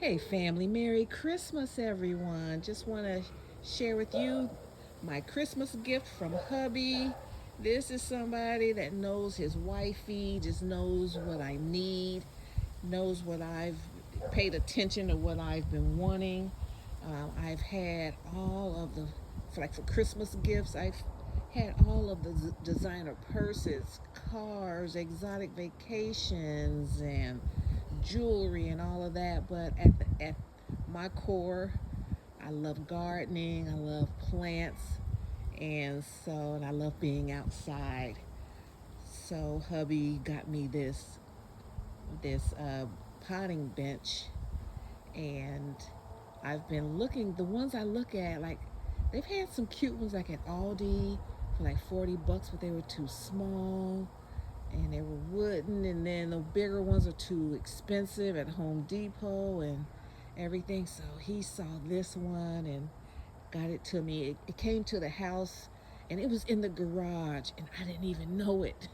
Hey family, Merry Christmas everyone. Just want to share with you my Christmas gift from hubby. This is somebody that knows his wifey, just knows what I need, knows what I've paid attention to, what I've been wanting. I've had all of the, for Christmas gifts, I've had all of the designer purses, cars, exotic vacations, and jewelry and all of that. But at my core, I love gardening. I love plants, and I love being outside. So hubby got me this potting bench, and I've been looking. The ones I look at, like they've had some cute ones like at Aldi for like $40, but they were too small and they were wooden, and then the bigger ones are too expensive at Home Depot and everything. So he saw this one and got it to me. It came to the house and it was in the garage and I didn't even know it.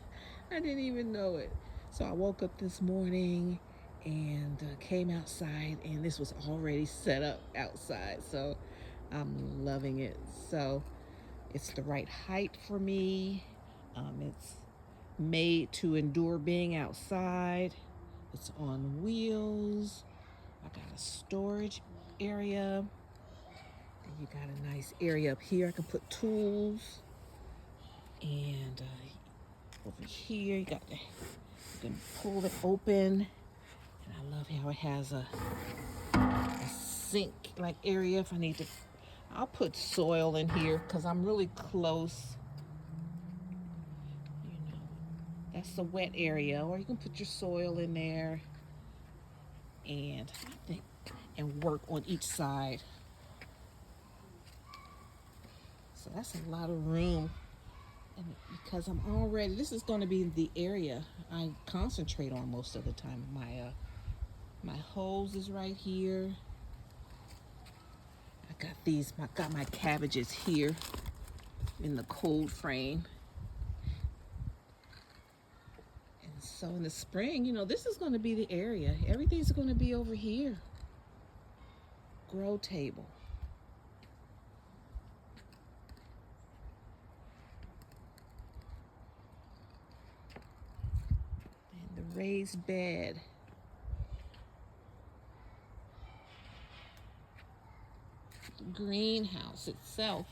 I didn't even know it. So I woke up this morning and came outside, and this was already set up outside. So I'm loving it. So it's the right height for me. It's made to endure being outside. It's on wheels. I got a storage area. Then you got a nice area up here. I can put tools. And over here, you can pull it open. And I love how it has a sink like area if I need to. I'll put soil in here because I'm really close. You know, that's the wet area, or you can put your soil in there, and I think and work on each side. So that's a lot of room, and because this is going to be the area I concentrate on most of the time. My hose is right here. Got my cabbages here in the cold frame. And so in the spring, this is going to be the area. Everything's going to be over here. Grow table. And the raised bed. The greenhouse itself.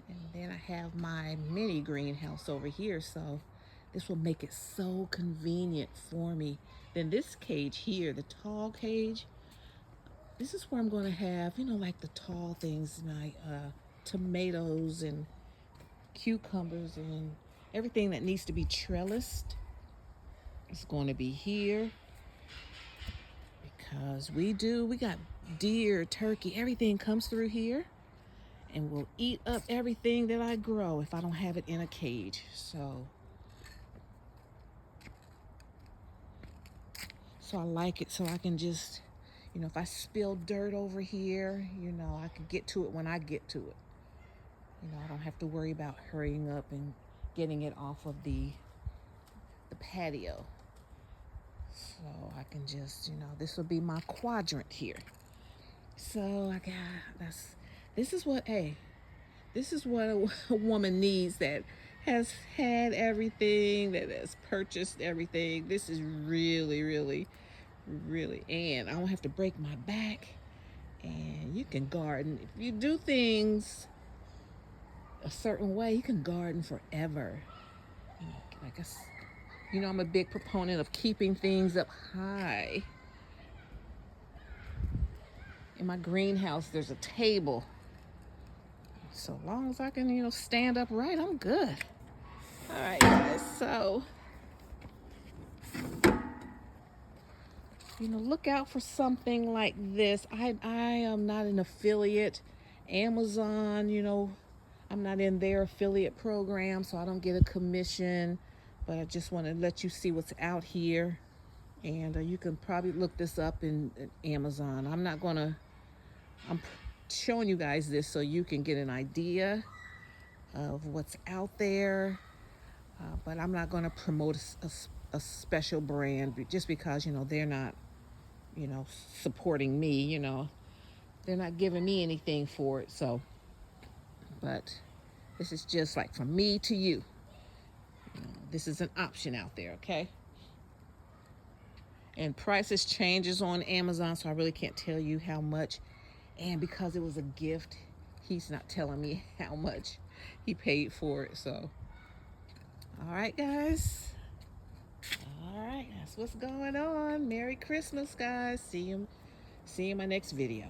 And then I have my mini greenhouse over here, so this will make it so convenient for me. Then this cage here, the tall cage, this is where I'm going to have, like the tall things, my tomatoes and cucumbers and everything that needs to be trellised. It's going to be here because we got deer, turkey, everything comes through here and will eat up everything that I grow if I don't have it in a cage. So I like it, so I can just, if I spill dirt over here, I can get to it when I get to it. I don't have to worry about hurrying up and getting it off of the patio. So I can just, this will be my quadrant here. So this is what a woman needs that has had everything, that has purchased everything. This is really, really, really, and I don't have to break my back. And you can garden. If you do things a certain way, you can garden forever. Like I'm a big proponent of keeping things up high. In my greenhouse, there's a table. So long as I can, stand upright, I'm good. All right, guys. So, look out for something like this. I am not an affiliate. Amazon, I'm not in their affiliate program, so I don't get a commission. But I just want to let you see what's out here. And you can probably look this up in Amazon. I'm showing you guys this so you can get an idea of what's out there. But I'm not going to promote a special brand just because, they're not, supporting me, they're not giving me anything for it. So, but this is just like from me to you. This is an option out there, okay? And prices changes on Amazon, so I really can't tell you how much. And because it was a gift, he's not telling me how much he paid for it. So, all right, guys. All right, that's what's going on. Merry Christmas, guys. See you in my next video.